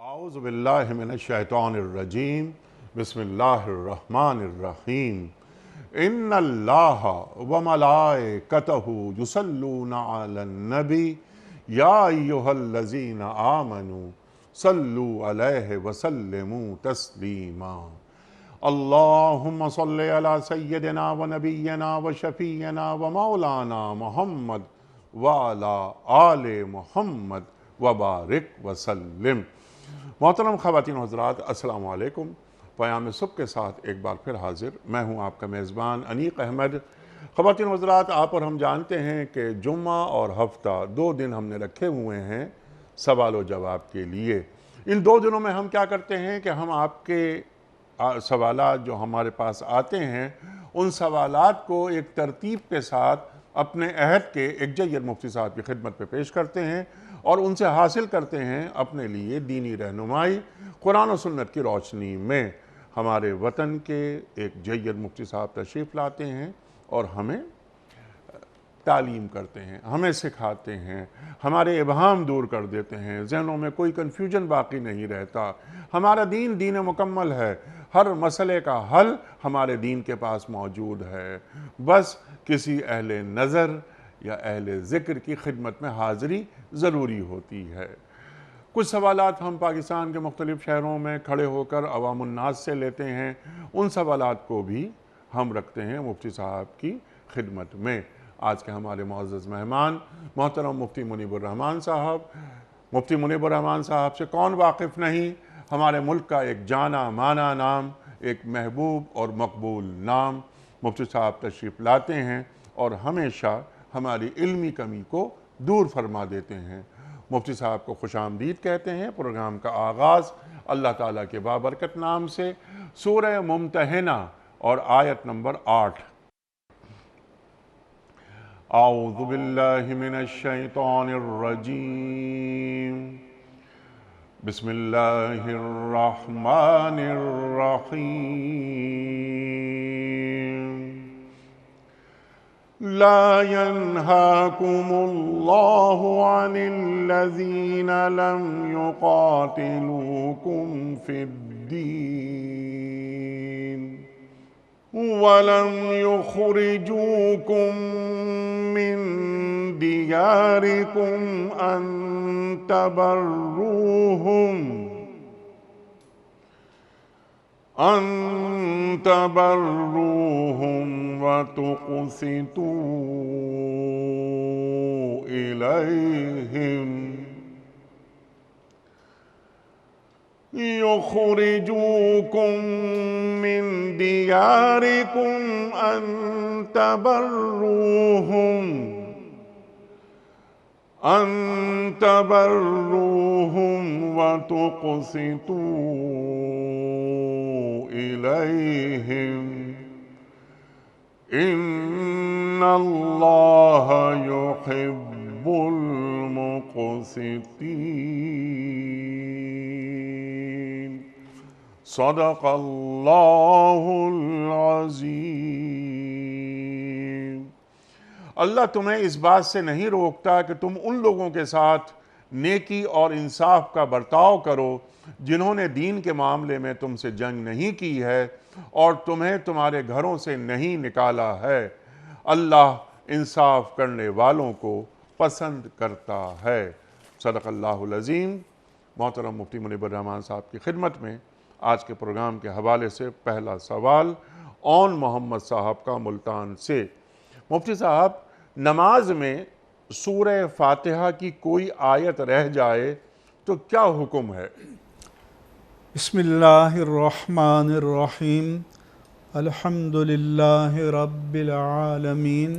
أعوذ بالله من الشيطان الرجيم بسم الله الرحمن الرحيم إن الله وملائكته يصلون على النبي يا أيها الذين آمنوا صلوا عليه وسلموا تسليما اللهم صل على سيدنا ونبينا وشفينا ومولانا محمد وعلى آل محمد وبارک وسلم۔ محترم خواتین و حضرات، السلام علیکم۔ پیام صبح کے ساتھ ایک بار پھر حاضر میں ہوں آپ کا میزبان انیق احمد۔ خواتین و حضرات، آپ اور ہم جانتے ہیں کہ جمعہ اور ہفتہ 2 دن ہم نے رکھے ہوئے ہیں سوال و جواب کے لیے۔ ان 2 دنوں میں ہم کیا کرتے ہیں کہ ہم آپ کے سوالات جو ہمارے پاس آتے ہیں ان سوالات کو ایک ترتیب کے ساتھ اپنے عہد کے ایک جید مفتی صاحب کی خدمت پہ پیش کرتے ہیں اور ان سے حاصل کرتے ہیں اپنے لیے دینی رہنمائی قرآن و سنت کی روشنی میں۔ ہمارے وطن کے ایک جید مفتی صاحب تشریف لاتے ہیں اور ہمیں تعلیم کرتے ہیں، ہمیں سکھاتے ہیں، ہمارے ابہام دور کر دیتے ہیں، ذہنوں میں کوئی کنفیوژن باقی نہیں رہتا۔ ہمارا دین مکمل ہے، ہر مسئلے کا حل ہمارے دین کے پاس موجود ہے، بس کسی اہل نظر یا اہل ذکر کی خدمت میں حاضری ضروری ہوتی ہے۔ کچھ سوالات ہم پاکستان کے مختلف شہروں میں کھڑے ہو کر عوام الناس سے لیتے ہیں، ان سوالات کو بھی ہم رکھتے ہیں مفتی صاحب کی خدمت میں۔ آج کے ہمارے معزز مہمان محترم مفتی منیب الرحمان صاحب۔ مفتی منیب الرحمان صاحب سے کون واقف نہیں؟ ہمارے ملک کا ایک جانا مانا نام، ایک محبوب اور مقبول نام۔ مفتی صاحب تشریف لاتے ہیں اور ہمیشہ ہماری علمی کمی کو دور فرما دیتے ہیں۔ مفتی صاحب کو خوش آمدید کہتے ہیں۔ پروگرام کا آغاز اللہ تعالیٰ کے بابرکت نام سے، سورہ ممتحنہ اور آیت نمبر 8۔ اعوذ باللہ من الشیطان الرجیم بسم اللہ الرحمن الرحیم لا ينهاكم الله عن الذين لم يقاتلوكم في الدين ولم يخرجوكم من دياركم أن تبروهم وتقسطوا إليهم يخرجوكم من دياركم أن تبروهم وتقسطوا إليهم إن الله يحب المقسطين صدق اللہ العظیم۔ اللہ تمہیں اس بات سے نہیں روکتا کہ تم ان لوگوں کے ساتھ نیکی اور انصاف کا برتاؤ کرو جنہوں نے دین کے معاملے میں تم سے جنگ نہیں کی ہے اور تمہیں تمہارے گھروں سے نہیں نکالا ہے۔ اللہ انصاف کرنے والوں کو پسند کرتا ہے۔ صدق اللہ العظیم۔ محترم مفتی منیب الرحمان صاحب کی خدمت میں آج کے پروگرام کے حوالے سے پہلا سوال اون محمد صاحب کا ملتان سے۔ مفتی صاحب، نماز میں سورہ فاتحہ کی کوئی آیت رہ جائے تو کیا حکم ہے؟ بسم اللہ الرحمن الرحیم الحمدللہ رب العالمین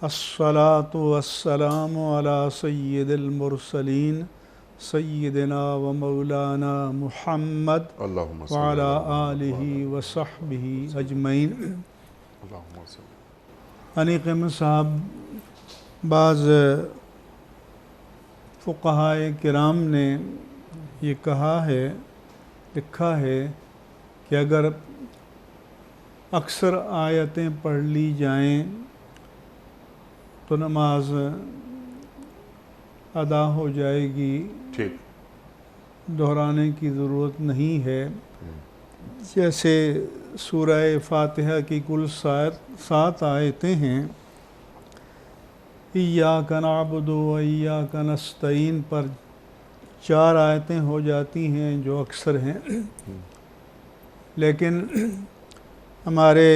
الصلاة والسلام علی سید المرسلین سیدنا و مولانا محمد وعلی آلہ وصحبہ اجمعین۔ انیق احمد صاحب، بعض فقہائے کرام نے یہ کہا ہے، لکھا ہے کہ اگر اکثر آیتیں پڑھ لی جائیں تو نماز ادا ہو جائے گی، ٹھیک، دہرانے کی ضرورت نہیں ہے۔ جیسے سورہ فاتحہ کی کل 7 آیتیں ہیں، ایاک نعبد و ایاک نستعین پر 4 آیتیں ہو جاتی ہیں جو اکثر ہیں، لیکن ہمارے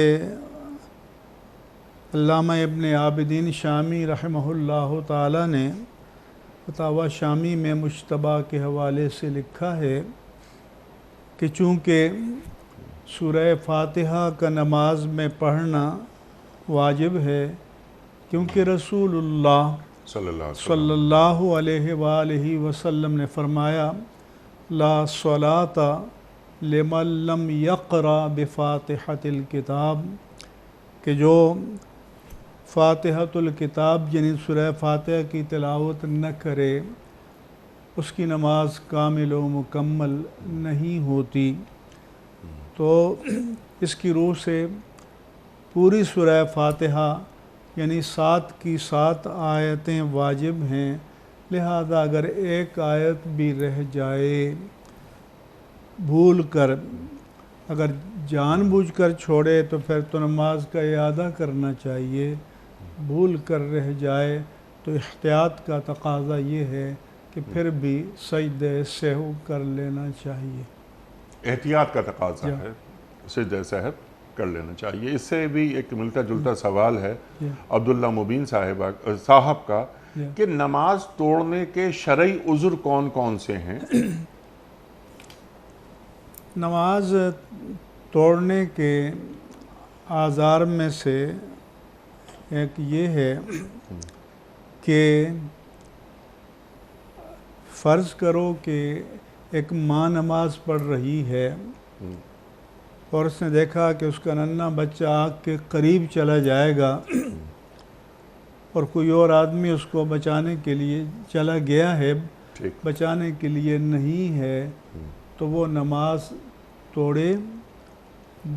علامہ ابن عابدین شامی رحمہ اللہ تعالی نے فتاوی شامی میں مجتبیٰ کے حوالے سے لکھا ہے کہ چونکہ سورہ فاتحہ کا نماز میں پڑھنا واجب ہے، کیونکہ رسول اللہ صلی اللہ علیہ وآلہ وسلم نے فرمایا لا صلاۃ لمن لم یقرأ بفاتحۃ الکتاب، کہ جو فاتحۃ الکتاب یعنی سورہ فاتحہ کی تلاوت نہ کرے اس کی نماز کامل و مکمل نہیں ہوتی۔ تو اس کی روح سے پوری سورہ فاتحہ یعنی 7 کی 7 آیتیں واجب ہیں، لہذا اگر ایک آیت بھی رہ جائے بھول کر، اگر جان بوجھ کر چھوڑے تو پھر تو نماز کا اعادہ کرنا چاہیے، بھول کر رہ جائے تو احتیاط کا تقاضا یہ ہے کہ پھر بھی سجدہ سہو کر لینا چاہیے۔ احتیاط کا تقاضا ہے، سجدہ سہو کر لینا چاہیے۔ اس سے بھی ایک ملتا جلتا سوال ہے عبداللہ مبین صاحب کا کہ نماز توڑنے کے شرعی عذر کون کون سے ہیں؟ نماز توڑنے کے آزار میں سے ایک یہ ہے کہ فرض کرو کہ ایک ماں نماز پڑھ رہی ہے اور اس نے دیکھا کہ اس کا ننھا بچہ آگ کے قریب چلا جائے گا اور کوئی اور آدمی اس کو بچانے کے لیے چلا گیا ہے، بچانے کے لیے نہیں ہے، تو وہ نماز توڑے،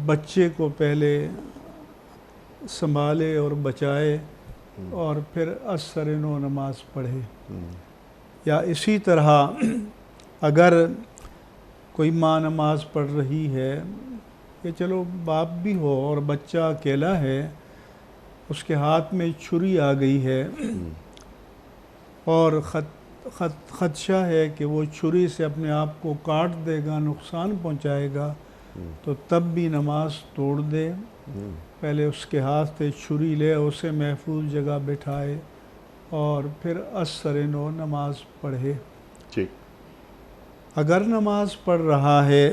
بچے کو پہلے سنبھالے اور بچائے اور پھر اثر نو نماز پڑھے۔ یا اسی طرح اگر کوئی ماں نماز پڑھ رہی ہے کہ چلو باپ بھی ہو اور بچہ اکیلا ہے، اس کے ہاتھ میں چھری آ گئی ہے اور خدشہ ہے کہ وہ چھری سے اپنے آپ کو کاٹ دے گا، نقصان پہنچائے گا، تو تب بھی نماز توڑ دے، پہلے اس کے ہاتھ سے چھری لے، اسے محفوظ جگہ بٹھائے اور پھر اثر نو نماز پڑھے۔ اگر نماز پڑھ رہا ہے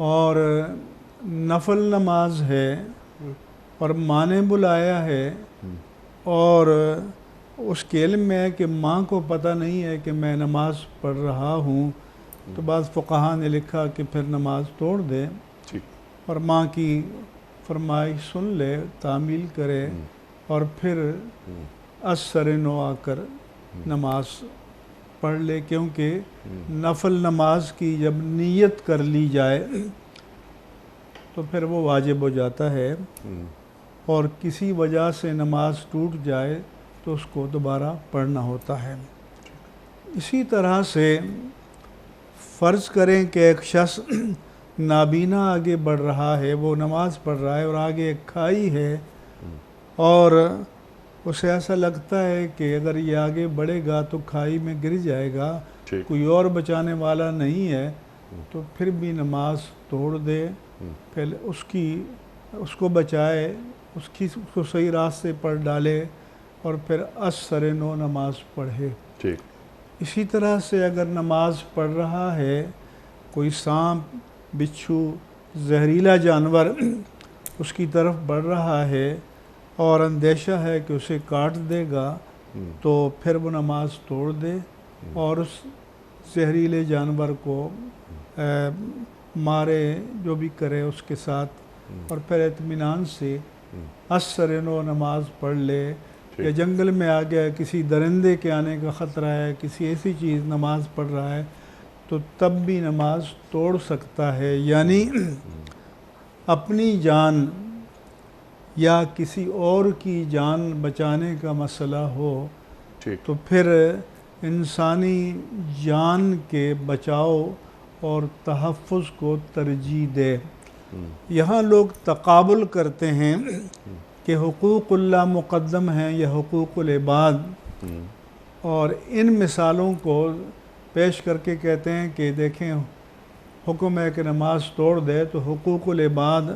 اور نفل نماز ہے اور ماں نے بلایا ہے اور اس کے علم میں ہے کہ ماں کو پتہ نہیں ہے کہ میں نماز پڑھ رہا ہوں، تو بعض فقہا نے لکھا کہ پھر نماز توڑ دے اور ماں کی فرمائش سن لے، تعمیل کرے اور پھر اثر نو آ کر نماز پڑھ لے، کیونکہ نفل نماز کی جب نیت کر لی جائے تو پھر وہ واجب ہو جاتا ہے، اور کسی وجہ سے نماز ٹوٹ جائے تو اس کو دوبارہ پڑھنا ہوتا ہے۔ اسی طرح سے فرض کریں کہ ایک شخص نابینا آگے بڑھ رہا ہے، وہ نماز پڑھ رہا ہے اور آگے ایک کھائی ہے اور اسے ایسا لگتا ہے کہ اگر یہ آگے بڑھے گا تو کھائی میں گر جائے گا، کوئی اور بچانے والا نہیں ہے، تو پھر بھی نماز توڑ دے، پہلے اس کو بچائے، اس کو صحیح راستے پر ڈالے اور پھر اثر نو نماز پڑھے۔ اسی طرح سے اگر نماز پڑھ رہا ہے، کوئی سانپ، بچھو، زہریلا جانور اس کی طرف بڑھ رہا ہے اور اندیشہ ہے کہ اسے کاٹ دے گا، تو پھر وہ نماز توڑ دے اور اس زہریلے جانور کو مارے، جو بھی کرے اس کے ساتھ، اور پھر اطمینان سے اثر نو نماز پڑھ لے۔ یا جنگل میں آ گیا، کسی درندے کے آنے کا خطرہ ہے، کسی ایسی چیز نماز پڑھ رہا ہے، تو تب بھی نماز توڑ سکتا ہے۔ یعنی اپنی جان یا کسی اور کی جان بچانے کا مسئلہ ہو تو پھر انسانی جان کے بچاؤ اور تحفظ کو ترجیح دے۔ یہاں لوگ تقابل کرتے ہیں کہ حقوق اللہ مقدم ہیں یا حقوق العباد، اور ان مثالوں کو پیش کر کے کہتے ہیں کہ دیکھیں حکم ہے کہ نماز توڑ دے تو حقوق العباد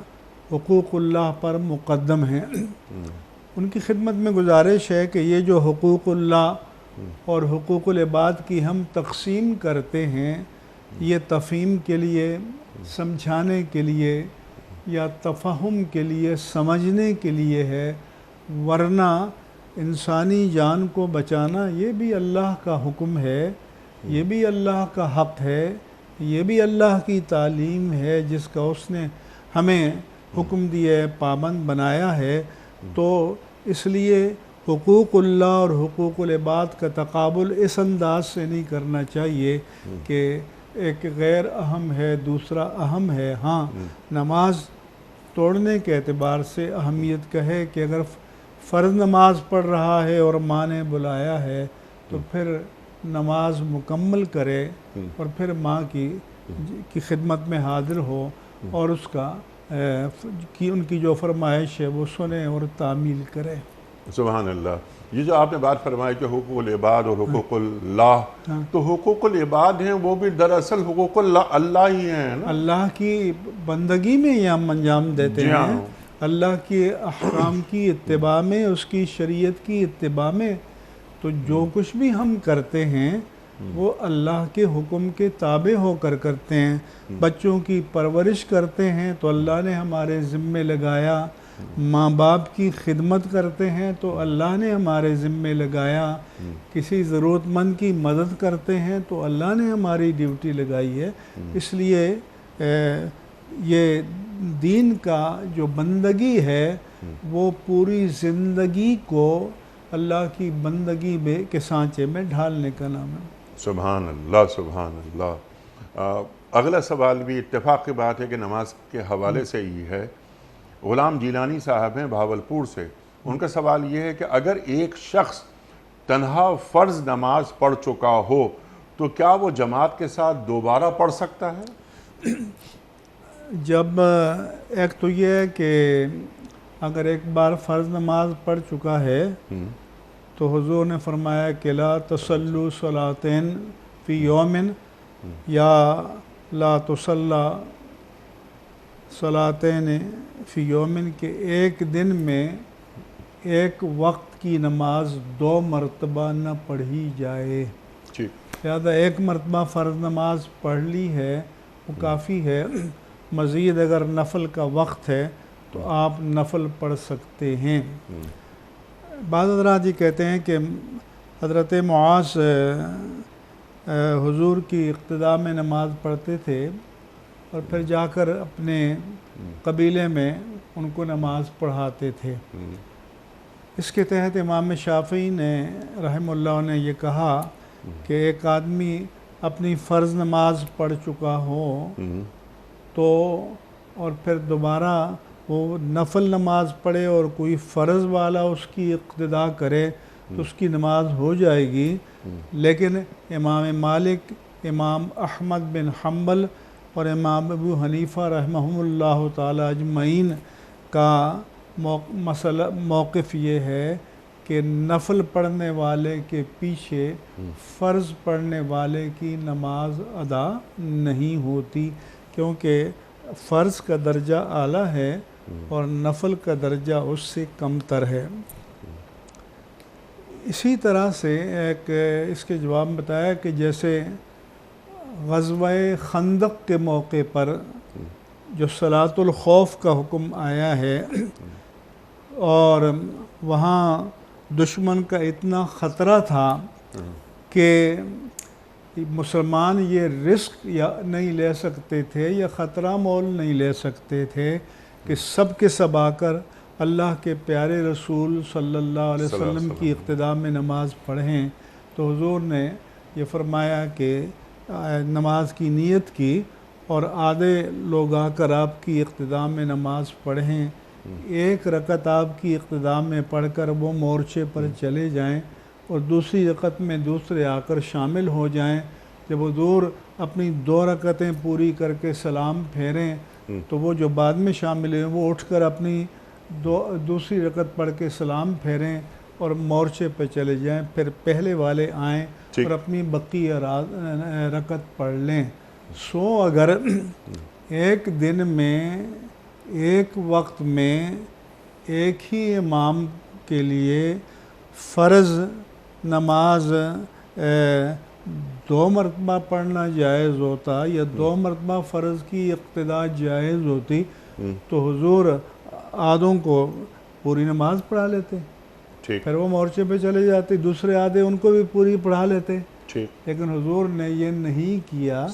حقوق اللہ پر مقدم ہیں۔ ان کی خدمت میں گزارش ہے کہ یہ جو حقوق اللہ اور حقوق العباد کی ہم تقسیم کرتے ہیں، یہ تفہیم کے لیے، سمجھانے کے لیے یا تفہم کے لیے، سمجھنے کے لیے ہے، ورنہ انسانی جان کو بچانا یہ بھی اللہ کا حکم ہے، یہ بھی اللہ کا حق ہے، یہ بھی اللہ کی تعلیم ہے جس کا اس نے ہمیں حکم دیا ہے، پابند بنایا ہے۔ تو اس لیے حقوق اللہ اور حقوق العباد کا تقابل اس انداز سے نہیں کرنا چاہیے کہ ایک غیر اہم ہے دوسرا اہم ہے۔ ہاں، نماز توڑنے کے اعتبار سے اہمیت کا ہے کہ اگر فرض نماز پڑھ رہا ہے اور ماں نے بلایا ہے تو پھر نماز مکمل کرے اور پھر ماں کی خدمت میں حاضر ہو اور اس کا ان کی جو فرمائش ہے وہ سنے اور تعمیل کرے۔ سبحان اللہ۔ یہ جو آپ نے بات فرمائی کہ حقوق العباد اور حقوق اللہ، تو حقوق العباد ہیں وہ بھی دراصل حقوق اللہ ہی ہیں نا؟ اللہ کی بندگی میں یہ ہم انجام دیتے ہیں، اللہ کے احکام کی اتباع میں، اس کی شریعت کی اتباع میں۔ تو جو کچھ بھی ہم کرتے ہیں وہ اللہ کے حکم کے تابع ہو کر کرتے ہیں۔ بچوں کی پرورش کرتے ہیں تو اللہ نے ہمارے ذمے لگایا، ماں باپ کی خدمت کرتے ہیں تو اللہ نے ہمارے ذمے لگایا، کسی ضرورت مند کی مدد کرتے ہیں تو اللہ نے ہماری ڈیوٹی لگائی ہے۔ اس لیے یہ دین کا جو بندگی ہے وہ پوری زندگی کو اللہ کی بندگی کے سانچے میں ڈھالنے کا نام ہے۔ سبحان اللہ، سبحان اللہ۔ اگلا سوال بھی اتفاق کی بات ہے کہ نماز کے حوالے سے ہی ہے۔ غلام جیلانی صاحب ہیں بھاولپور سے، ان کا سوال یہ ہے کہ اگر ایک شخص تنہا فرض نماز پڑھ چکا ہو تو کیا وہ جماعت کے ساتھ دوبارہ پڑھ سکتا ہے؟ جب ایک تو یہ ہے کہ اگر ایک بار فرض نماز پڑھ چکا ہے تو حضور نے فرمایا کہ لا تصلوا صلاتین فی یوم یا لا تصلی صلاتین فی یوم، کہ ایک دن میں ایک وقت کی نماز 2 مرتبہ نہ پڑھی جائے۔ لہٰذا ایک مرتبہ فرض نماز پڑھ لی ہے وہ کافی ہے، مزید اگر نفل کا وقت ہے تو آپ نفل پڑھ سکتے ہیں۔ بعض حضرات یہ کہتے ہیں کہ حضرت معاذ حضور کی اقتداء میں نماز پڑھتے تھے اور پھر جا کر اپنے قبیلے میں ان کو نماز پڑھاتے تھے۔ اس کے تحت امام شافعی نے رحمہ اللہ نے یہ کہا کہ ایک آدمی اپنی فرض نماز پڑھ چکا ہو تو اور پھر دوبارہ وہ نفل نماز پڑھے اور کوئی فرض والا اس کی اقتداء کرے تو اس کی نماز ہو جائے گی، لیکن امام مالک، امام احمد بن حنبل اور امام ابو حنیفہ رحمہم اللہ تعالی اجمعین کا موقف یہ ہے کہ نفل پڑھنے والے کے پیچھے فرض پڑھنے والے کی نماز ادا نہیں ہوتی، کیونکہ فرض کا درجہ اعلیٰ ہے اور نفل کا درجہ اس سے کم تر ہے۔ اسی طرح سے ایک اس کے جواب میں بتایا کہ جیسے غزوہ خندق کے موقع پر جو صلاۃ الخوف کا حکم آیا ہے اور وہاں دشمن کا اتنا خطرہ تھا کہ مسلمان یہ رسک یا نہیں لے سکتے تھے یا خطرہ مول نہیں لے سکتے تھے کہ سب کے سب آ کر اللہ کے پیارے رسول صلی اللہ علیہ وسلم کی اقتداء میں نماز پڑھیں، تو حضور نے یہ فرمایا کہ نماز کی نیت کی اور آدھے لوگ آ کر آپ کی اقتداء میں نماز پڑھیں، ایک رکعت آپ کی اقتداء میں پڑھ کر وہ مورچے پر چلے جائیں اور دوسری رکعت میں دوسرے آ کر شامل ہو جائیں. جب حضور اپنی 2 رکعتیں پوری کر کے سلام پھیریں تو وہ جو بعد میں شامل ہیں وہ اٹھ کر اپنی دوسری رکعت پڑھ کے سلام پھیریں اور مورچے پہ چلے جائیں. پھر پہلے والے آئیں اور اپنی بقیہ رکعت پڑھ لیں. اگر ایک دن میں ایک وقت میں ایک ہی امام کے لیے فرض نماز 2 مرتبہ پڑھنا جائز ہوتا یا 2 مرتبہ فرض کی اقتداء جائز ہوتی تو حضور آدھوں کو پوری نماز پڑھا لیتے. پھر وہ مورچے پہ چلے جاتے, دوسرے آدھے ان کو بھی پوری پڑھا لیتے. لیکن حضور نے یہ نہیں کیا.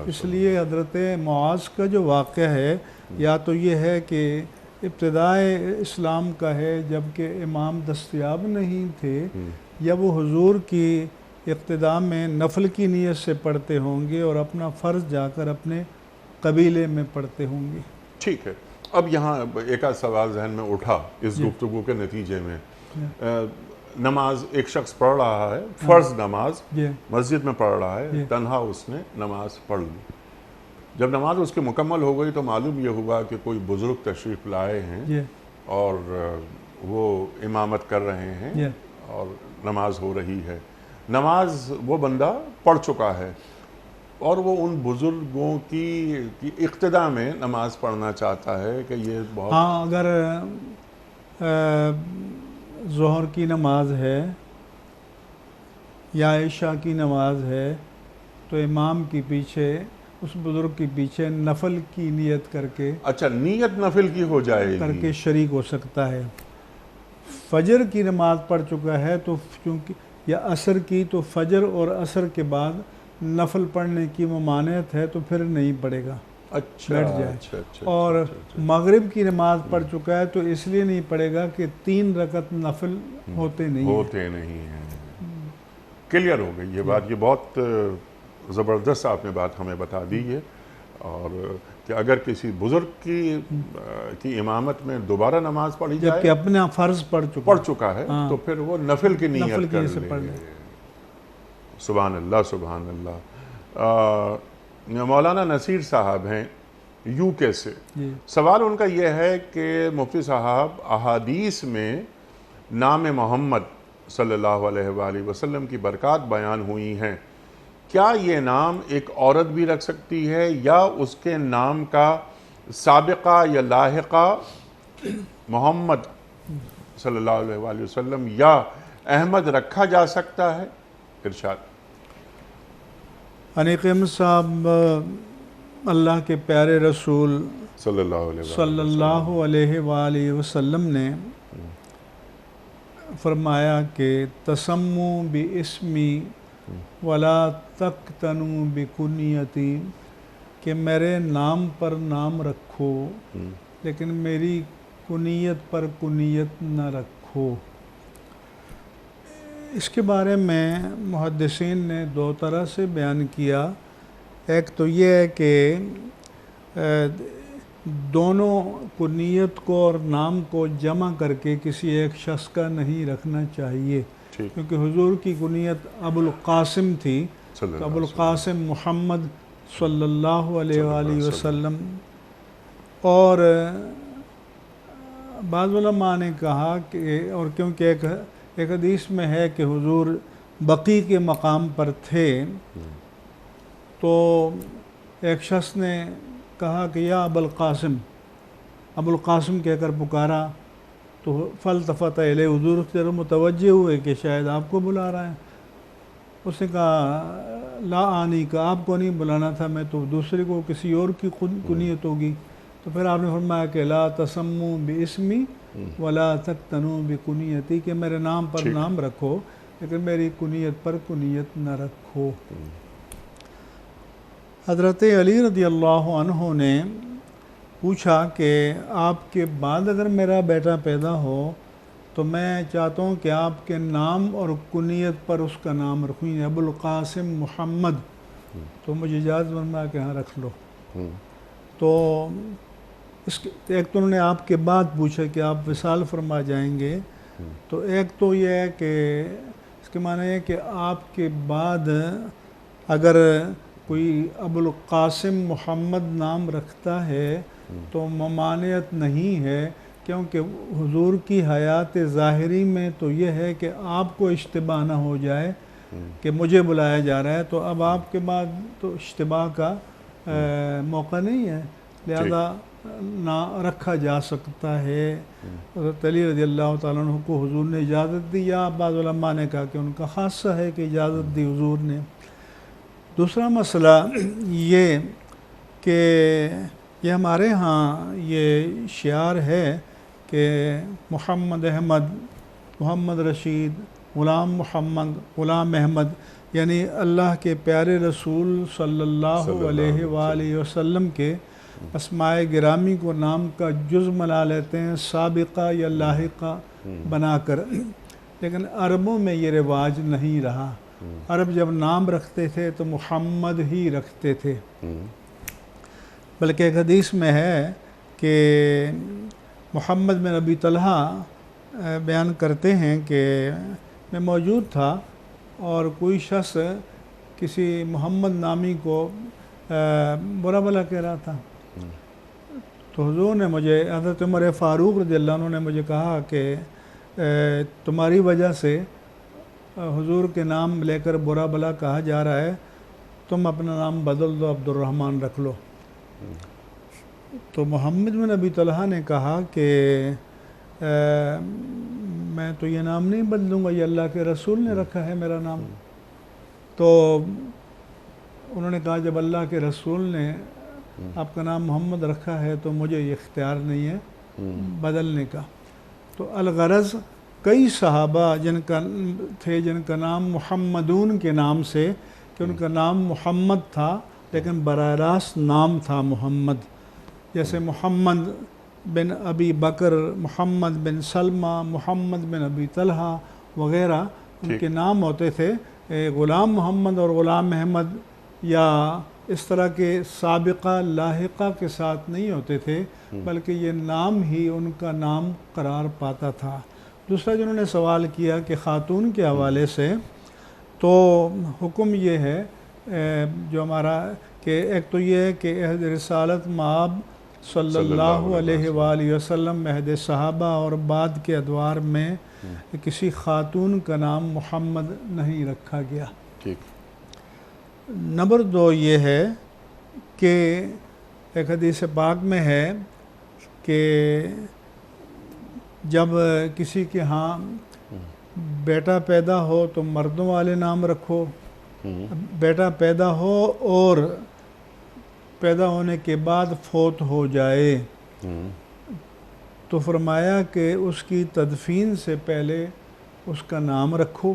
اس لیے حضرت معاذ کا جو واقعہ ہے یا تو یہ ہے کہ ابتدائے اسلام کا ہے جبکہ امام دستیاب نہیں تھے, یا وہ حضور کی اقتداء میں نفل کی نیت سے پڑھتے ہوں گے اور اپنا فرض جا کر اپنے قبیلے میں پڑھتے ہوں گے. ٹھیک ہے. اب یہاں ایک آدھ سوال ذہن میں اٹھا اس گفتگو کے نتیجے میں. نماز ایک شخص پڑھ رہا ہے, فرض نماز مسجد میں پڑھ رہا ہے, تنہا اس نے نماز پڑھ لی. جب نماز اس کی مکمل ہو گئی تو معلوم یہ ہوا کہ کوئی بزرگ تشریف لائے ہیں اور وہ امامت کر رہے ہیں اور نماز ہو رہی ہے. نماز وہ بندہ پڑھ چکا ہے اور وہ ان بزرگوں کی اقتداء میں نماز پڑھنا چاہتا ہے کہ یہ بہت... ہاں, اگر ظہر کی نماز ہے یا عشاء کی نماز ہے تو امام کے پیچھے, اس بزرگ کے پیچھے نفل کی نیت کر کے... اچھا, نیت نفل کی ہو جائے کر کے شریک ہو سکتا ہے. فجر کی نماز پڑھ چکا ہے تو چونکہ یا عصر کی, تو فجر اور عصر کے بعد نفل پڑھنے کی ممانعت ہے تو پھر نہیں پڑھے گا. اچھا, بیٹھ جائے. اور مغرب کی نماز پڑھ چکا ہے تو اس لیے نہیں پڑھے گا کہ 3 رکعت نفل ہوتے نہیں ہیں. کلیئر ہو گئی یہ بات. یہ بہت زبردست آپ نے بات ہمیں بتا دی ہے. اور کہ اگر کسی بزرگ کی امامت میں دوبارہ نماز پڑھی جائے جبکہ اپنا فرض پڑھ چکا ہے تو پھر وہ نفل کی نیت کر لے. سبحان اللہ, سبحان اللہ. مولانا نصیر صاحب ہیں UK سے. سوال ان کا یہ ہے کہ مفتی صاحب, احادیث میں نام محمد صلی اللہ علیہ وآلہ وسلم کی برکات بیان ہوئی ہیں, کیا یہ نام ایک عورت بھی رکھ سکتی ہے یا اس کے نام کا سابقہ یا لاحقہ محمد صلی اللہ علیہ وآلہ وسلم یا احمد رکھا جا سکتا ہے؟ ارشاد. انیقم صاحب, اللہ کے پیارے رسول صلی اللہ علیہ وآلہ وسلم نے فرمایا کہ تسمو باسمی ولا تقتنو بکنیتی, کہ میرے نام پر نام رکھو لیکن میری کنیت پر کنیت نہ رکھو. اس کے بارے میں محدثین نے 2 طرح سے بیان کیا. ایک تو یہ ہے کہ دونوں کنیت کو اور نام کو جمع کر کے کسی ایک شخص کا نہیں رکھنا چاہیے, کیونکہ حضور کی کنیت ابو القاسم تھی, تو ابو القاسم محمد صلی اللہ علیہ وآلہ وسلم. اور بعض علماء نے کہا کہ, اور کیونکہ ایک حدیث میں ہے کہ حضور بقیع کے مقام پر تھے تو ایک شخص نے کہا کہ یا ابو القاسم کہہ کر پکارا تو فالتفت الیہ, حضور اس طرح متوجہ ہوئے کہ شاید آپ کو بلا رہا ہے. اس نے کہا لا آنی, کا آپ کو نہیں بلانا تھا, میں تو دوسرے کو کسی اور کی کنیت ہوگی. تو پھر آپ نے فرمایا کہ لا تسمو باسمی ولا تقتنو بکنیتی, کہ میرے نام پر نام رکھو لیکن میری کنیت پر کنیت نہ رکھو. حضرت علی رضی اللہ عنہ نے پوچھا کہ آپ کے بعد اگر میرا بیٹا پیدا ہو تو میں چاہتا ہوں کہ آپ کے نام اور کنیت پر اس کا نام رکھوں, ابو القاسم محمد. تو مجھے اجازت فرمایا کہ ہاں رکھ لو. تو ایک تو انہوں نے آپ کے بعد پوچھا کہ آپ وصال فرما جائیں گے, تو ایک تو یہ ہے کہ اس کے معنی ہے کہ آپ کے بعد اگر کوئی ابو القاسم محمد نام رکھتا ہے تو ممانعت نہیں ہے، کیونکہ حضور کی حیات ظاہری میں تو یہ ہے کہ آپ کو اشتباہ نہ ہو جائے کہ مجھے بلایا جا رہا ہے، تو اب آپ کے بعد تو اشتباہ کا موقع نہیں ہے، لہذا نہ رکھا جا سکتا ہے۔ حضرت علی رضی اللہ تعالیٰ عنہ کو حضور نے اجازت دی، یا بعض علماء نے کہا کہ ان کا خاصہ ہے کہ اجازت دی حضور نے۔ دوسرا مسئلہ یہ کہ یہ ہمارے ہاں یہ شعار ہے کہ محمد احمد، محمد رشید، غلام محمد، غلام احمد، یعنی اللہ کے پیارے رسول صلی اللہ علیہ وآلہ وسلم کے اسماء گرامی کو نام کا جز بنا لیتے ہیں، سابقہ یا لاحقہ بنا کر، لیکن عربوں میں یہ رواج نہیں رہا۔ عرب جب نام رکھتے تھے تو محمد ہی رکھتے تھے، بلکہ ایک حدیث میں ہے کہ محمد بن ابی طلحہ بیان کرتے ہیں کہ میں موجود تھا اور کوئی شخص کسی محمد نامی کو برا بھلا کہہ رہا تھا، تو حضور نے مجھے، حضرت عمر فاروق رضی اللہ عنہ نے مجھے کہا کہ تمہاری وجہ سے حضور کے نام لے کر برا بھلا کہا جا رہا ہے، تم اپنا نام بدل دو، عبد الرحمن رکھ لو۔ تو محمد بن ابی طلحہ نے کہا کہ میں تو یہ نام نہیں بدلوں گا، یہ اللہ کے رسول نے رکھا ہے میرا نام۔ تو انہوں نے کہا جب اللہ کے رسول نے آپ کا نام محمد رکھا ہے تو مجھے یہ اختیار نہیں ہے بدلنے کا۔ تو الغرض کئی صحابہ جن کا نام محمدون کے نام سے، کہ ان کا نام محمد تھا لیکن براہ راست نام تھا محمد، جیسے محمد بن ابی بکر، محمد بن سلمہ، محمد بن ابی طلحہ وغیرہ، ان کے نام ہوتے تھے غلام محمد اور غلام احمد، یا اس طرح کے سابقہ لاحقہ کے ساتھ نہیں ہوتے تھے، بلکہ یہ نام ہی ان کا نام قرار پاتا تھا۔ دوسرا جنہوں نے سوال کیا کہ خاتون کے حوالے سے، تو حکم یہ ہے جو ہمارا کہ ایک تو یہ ہے کہ عہد رسالت مآب صلی اللہ علیہ وآلہ وسلم، عہد صحابہ اور بعد کے ادوار میں کسی خاتون کا نام محمد نہیں رکھا گیا۔ نمبر 2 یہ ہے کہ ایک حدیث پاک میں ہے کہ جب کسی کے ہاں بیٹا پیدا ہو تو مردوں والے نام رکھو، بیٹا پیدا ہو اور پیدا ہونے کے بعد فوت ہو جائے تو فرمایا کہ اس کی تدفین سے پہلے اس کا نام رکھو،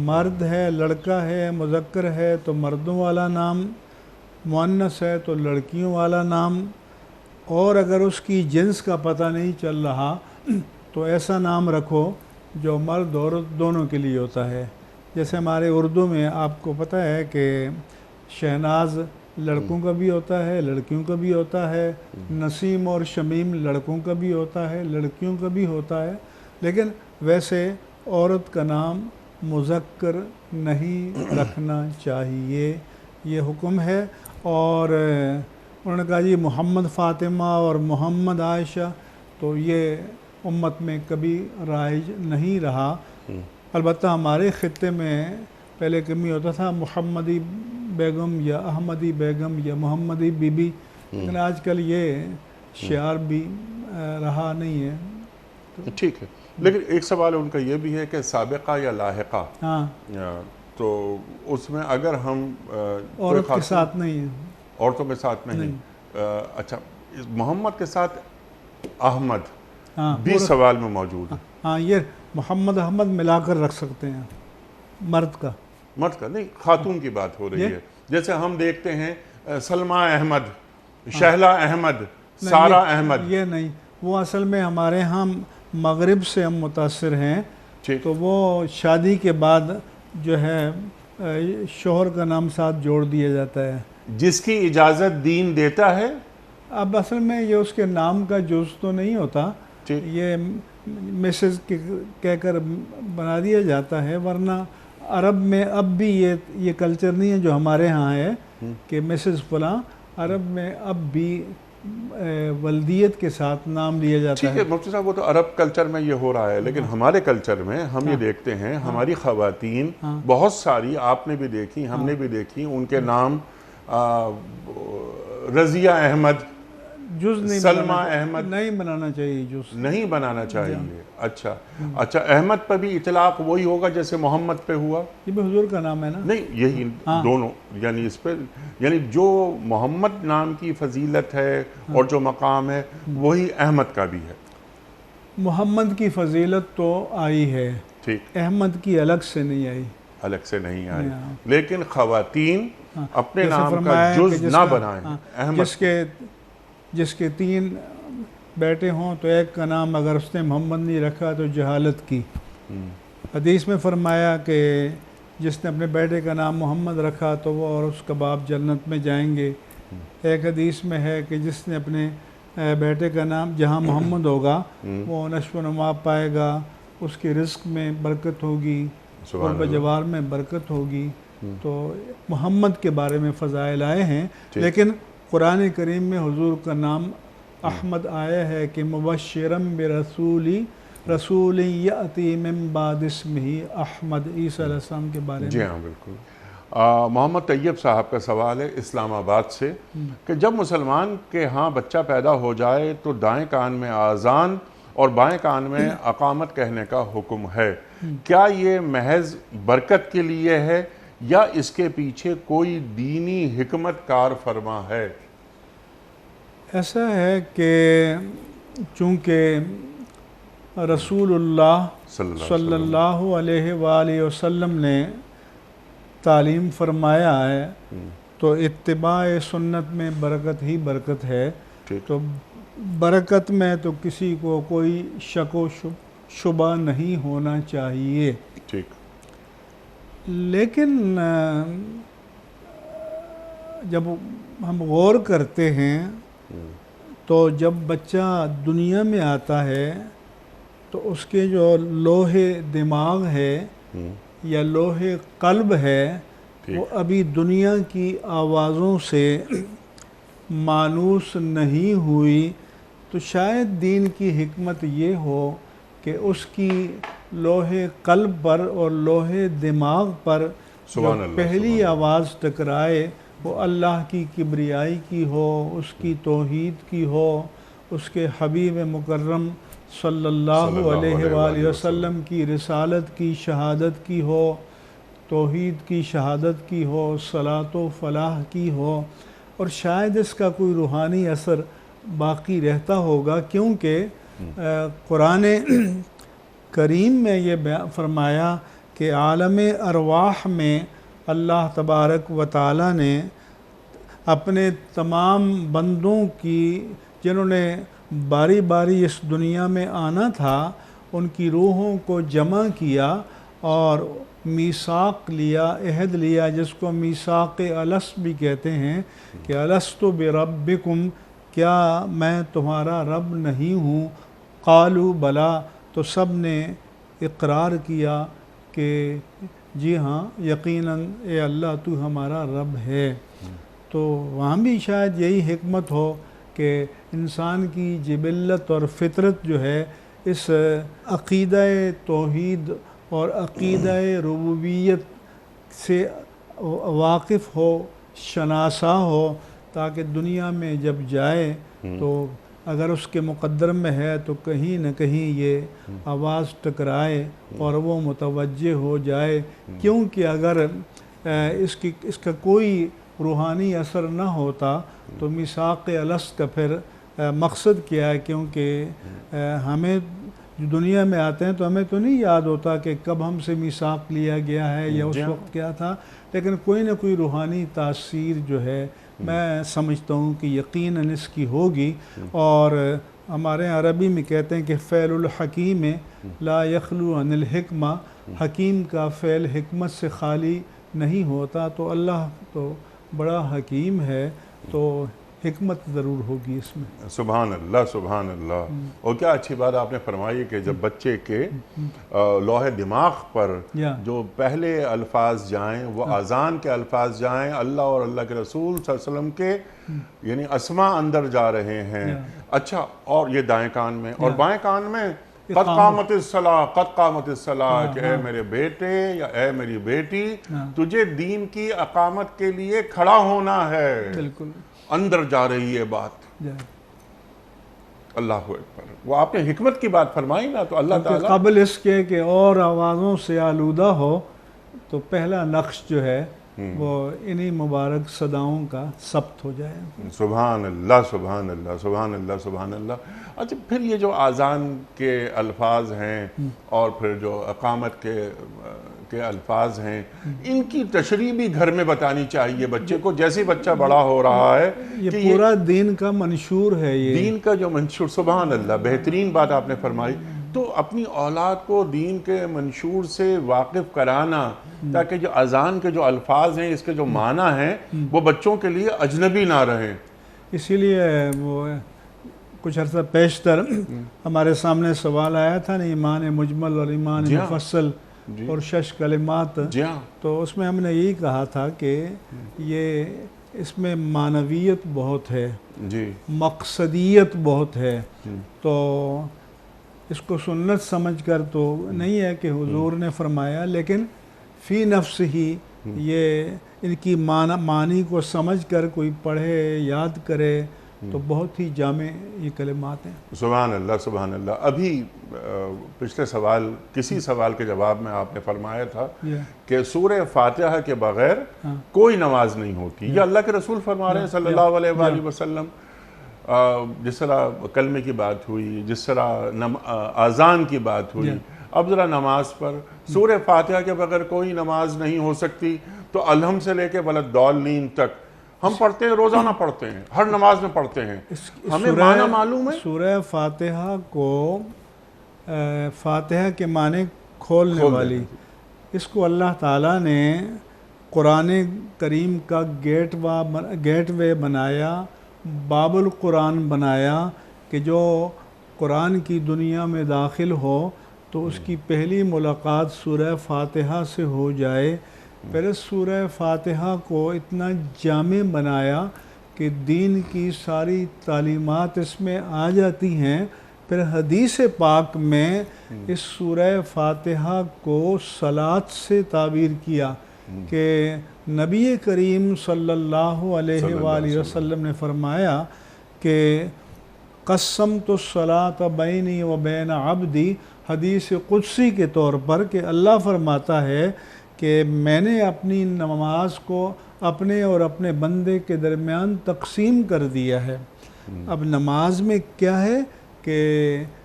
مرد ہے، لڑکا ہے، مذکر ہے تو مردوں والا نام، مؤنث ہے تو لڑکیوں والا نام، اور اگر اس کی جنس کا پتہ نہیں چل رہا تو ایسا نام رکھو جو مرد عورت دونوں کے لیے ہوتا ہے۔ جیسے ہمارے اردو میں آپ کو پتہ ہے کہ شہناز لڑکوں کا بھی ہوتا ہے، لڑکیوں کا بھی ہوتا ہے، نسیم اور شمیم لڑکوں کا بھی ہوتا ہے، لڑکیوں کا بھی ہوتا ہے، لیکن ویسے عورت کا نام مذکر نہیں رکھنا چاہیے، یہ حکم ہے۔ اور انہوں نے کہا جی محمد فاطمہ اور محمد عائشہ تو یہ امت میں کبھی رائج نہیں رہا، البتہ ہمارے خطے میں پہلے کمی ہوتا تھا محمدی بیگم یا احمدی بیگم یا محمدی بی بی، لیکن آج کل یہ شعار بھی رہا نہیں ہے۔ ٹھیک ہے، لیکن ایک سوال ان کا یہ بھی ہے کہ سابقہ یا لاحقہ، ہاں تو اس میں اگر ہم عورت کے ساتھ نہیں ہے، عورتوں کے ساتھ نہیں، اچھا محمد کے ساتھ احمد بھی سوال میں موجود ہے۔ ہاں یہ محمد احمد ملا کر رکھ سکتے ہیں، مرد کا نہیں، خاتون کی بات ہو رہی ہے۔ جیسے ہم دیکھتے ہیں سلمہ احمد، شہلا احمد، سارہ احمد، یہ نہیں، وہ اصل میں ہمارے ہاں مغرب سے ہم متاثر ہیں، تو وہ شادی کے بعد جو ہے شوہر کا نام ساتھ جوڑ دیا جاتا ہے، جس کی اجازت دین دیتا ہے۔ اب اصل میں یہ اس کے نام کا جز تو نہیں ہوتا، یہ مسز کہہ کر بنا دیا جاتا ہے، ورنہ عرب میں اب بھی یہ کلچر نہیں ہے جو ہمارے ہاں ہے کہ مسز فلاں، عرب میں اب بھی ولدیت کے ساتھ نام لیا جاتا ٹھیک ہے۔ ہے مفتی صاحب، وہ تو عرب کلچر میں یہ ہو رہا ہے، لیکن ہمارے کلچر میں ہم یہ دیکھتے ہیں ہماری خواتین بہت ساری، آپ نے بھی دیکھی، ہم نے بھی دیکھی، ان کے نام رضیہ احمد، جز نہیں سلمہ احمد نہیں بنانا چاہیے، جز نہیں بنانا چاہیے۔ اچھا اچھا، احمد پہ بھی اطلاق وہی ہوگا جیسے محمد پہ ہوا؟ یہ بھی حضور کا نام ہے نا؟ نہیں، یہی دونوں، یعنی اس پہ، یعنی جو محمد نام کی فضیلت ہے اور جو مقام ہے وہی احمد کا بھی ہے۔ محمد کی فضیلت تو آئی ہے، ٹھیک، احمد کی الگ سے نہیں آئی۔ الگ سے نہیں آئی، لیکن خواتین اپنے نام کا فرمایا کہ جز نہ بنائیں، احمد جس کے 3 بیٹے ہوں تو ایک کا نام اگر اس نے محمد نہیں رکھا تو جہالت کی۔ حدیث میں فرمایا کہ جس نے اپنے بیٹے کا نام محمد رکھا تو وہ اور اس کا باپ جنت میں جائیں گے۔ ایک حدیث میں ہے کہ جس نے اپنے بیٹے کا نام جہاں محمد ہوگا وہ نشو و نما پائے گا، اس کے رزق میں برکت ہوگی، قرب جوار میں برکت ہوگی۔ تو محمد کے بارے میں فضائل آئے ہیں، لیکن قرآن کریم میں حضور کا نام احمد آیا ہے کہ مبشرم رسول یأتی من بعد اسمہ احمد، عیسیٰ علیہ السلام کے بارے میں۔ جی ہاں بالکل۔ محمد طیب صاحب کا سوال ہے اسلام آباد سے کہ جب مسلمان کے ہاں بچہ پیدا ہو جائے تو دائیں کان میں آذان اور بائیں کان میں اقامت کہنے کا حکم ہے، کیا یہ محض برکت کے لیے ہے یا اس کے پیچھے کوئی دینی حکمت کار فرما ہے؟ ایسا ہے کہ چونکہ رسول اللہ صلی اللہ علیہ وآلہ وسلم نے تعلیم فرمایا ہے تو اتباع سنت میں برکت ہی برکت ہے، تو برکت میں تو کسی کو کوئی شک و شبہ نہیں ہونا چاہیے۔ ٹھیک، لیکن جب ہم غور کرتے ہیں تو جب بچہ دنیا میں آتا ہے تو اس کے جو لوہے دماغ ہے یا لوہے قلب ہے وہ ابھی دنیا کی آوازوں سے مانوس نہیں ہوئی، تو شاید دین کی حکمت یہ ہو کہ اس کی لوہے قلب پر اور لوہے دماغ پر جو پہلی آواز ٹکرائے وہ اللہ کی کبریائی کی ہو، اس کی توحید کی ہو، اس کے حبیب مکرم صلی اللہ علیہ وآلہ وسلم کی رسالت کی شہادت کی ہو، توحید کی شہادت کی ہو، صلاۃ و فلاح کی ہو، اور شاید اس کا کوئی روحانی اثر باقی رہتا ہوگا، کیونکہ قرآن کریم میں یہ فرمایا کہ عالم ارواح میں اللہ تبارک و تعالیٰ نے اپنے تمام بندوں کی جنہوں نے باری باری اس دنیا میں آنا تھا ان کی روحوں کو جمع کیا اور میثاق لیا، عہد لیا، جس کو میثاق الست بھی کہتے ہیں کہ الستُ بربکم، کیا میں تمہارا رب نہیں ہوں؟ قالوا بلا، تو سب نے اقرار کیا کہ جی ہاں یقیناً اے اللہ تو ہمارا رب ہے۔ تو وہاں بھی شاید یہی حکمت ہو کہ انسان کی جبلت اور فطرت جو ہے اس عقیدہ توحید اور عقیدہ ربوبیت سے واقف ہو، شناسا ہو، تاکہ دنیا میں جب جائے تو اگر اس کے مقدر میں ہے تو کہیں نہ کہیں یہ آواز ٹکرائے اور وہ متوجہ ہو جائے، کیونکہ اگر اس کا کوئی روحانی اثر نہ ہوتا تو میثاق الست کا پھر مقصد کیا ہے؟ کیونکہ ہمیں دنیا میں آتے ہیں تو ہمیں تو نہیں یاد ہوتا کہ کب ہم سے میثاق لیا گیا ہے یا اس وقت کیا تھا، لیکن کوئی نہ کوئی روحانی تاثیر جو ہے میں سمجھتا ہوں کہ یقیناً اس کی ہوگی۔ اور ہمارے عربی میں کہتے ہیں کہ فعل الحکیم لا یخلو عن الحکمہ، حکیم کا فعل حکمت سے خالی نہیں ہوتا، تو اللہ تو بڑا حکیم ہے، تو حکمت ضرور ہوگی اس میں۔ سبحان اللہ سبحان اللہ۔ اور کیا اچھی بات آپ نے فرمائی کہ جب بچے کے لوح دماغ پر جو پہلے الفاظ جائیں وہ اذان کے الفاظ جائیں، اللہ اور اللہ کے رسول صلی اللہ علیہ وسلم کے یعنی اسما اندر جا رہے ہیں۔ اچھا، اور یہ دائیں کان میں، اور بائیں کان میں قد قامت الصلاۃ، قد قامت الصلاۃ، کہ اے میرے بیٹے یا اے میری بیٹی تجھے دین کی اقامت کے لیے کھڑا ہونا ہے۔ بالکل اندر جا رہی ہے بات۔ اللہ اکبر۔ وہ آپ نے حکمت کی بات فرمائی نا، تو اللہ تعالیٰ قبل اس کے کہ اور آوازوں سے آلودہ ہو تو پہلا نقش جو ہے وہ انہی مبارک صداؤں کا ثبت ہو جائے۔ سبحان اللہ سبحان اللہ سبحان اللہ سبحان اللہ۔ اچھا، پھر یہ جو اذان کے الفاظ ہیں اور پھر جو اقامت کے الفاظ ہیں، ان کی تشریح بھی گھر میں بتانی چاہیے بچے کو، جیسے بچہ بڑا ہو رہا ہے۔ یہ پورا دین کا منشور ہے، یہ دین کا جو منشور، سبحان اللہ، بہترین بات آپ نے فرمائی۔ تو اپنی اولاد کو دین کے منشور سے واقف کرانا، تاکہ جو اذان کے جو الفاظ ہیں، اس کے جو معنی ہیں، وہ بچوں کے لیے اجنبی نہ رہیں۔ اسی لیے وہ کچھ عرصہ پیشتر ہمارے سامنے سوال آیا تھا نا، ایمان مجمل اور ایمان مفصل اور 6 کلمات، تو اس میں ہم نے یہی کہا تھا کہ یہ اس میں معنویت بہت ہے، مقصدیت بہت ہے، تو اس کو سنت سمجھ کر تو نہیں ہے کہ حضور نے فرمایا، لیکن فی نفس ہی یہ ان کی معنی کو سمجھ کر کوئی پڑھے، یاد کرے، تو بہت ہی جامع یہ کلمات ہیں۔ سبحان اللہ سبحان اللہ۔ ابھی پچھلے کسی سوال کے جواب میں آپ نے فرمایا تھا کہ سورہ فاتحہ کے بغیر کوئی نماز نہیں ہوتی۔ یہ اللہ کے رسول فرما رہے ہیں صلی اللہ علیہ وآلہ وسلم۔ جس طرح کلمے کی بات ہوئی، جس طرح اذان کی بات ہوئی، اب ذرا نماز پر سورہ فاتحہ کے بغیر کوئی نماز نہیں ہو سکتی، تو الحمد سے لے کے وللضالین تک ہم پڑھتے ہیں، روزانہ پڑھتے ہیں، ہر نماز میں پڑھتے ہیں، ہمیں معنی معلوم ہے۔ سورہ فاتحہ کو فاتحہ کے معنی کھولنے والی، اس کو اللہ تعالیٰ نے قرآن کریم کا گیٹ وے بنایا، باب القرآن بنایا، کہ جو قرآن کی دنیا میں داخل ہو تو اس کی پہلی ملاقات سورہ فاتحہ سے ہو جائے۔ پھر سورہ فاتحہ کو اتنا جامع بنایا کہ دین کی ساری تعلیمات اس میں آ جاتی ہیں۔ پھر حدیث پاک میں اس سورہ فاتحہ کو صلاۃ سے تعبیر کیا کہ نبی کریم صلی اللہ علیہ وآلہ وسلم نے فرمایا کہ قسمت الصلاۃ بینی و بین عبدی، حدیث قدسی کے طور پر، کہ اللہ فرماتا ہے کہ میں نے اپنی نماز کو اپنے اور اپنے بندے کے درمیان تقسیم کر دیا ہے۔ اب نماز میں کیا ہے کہ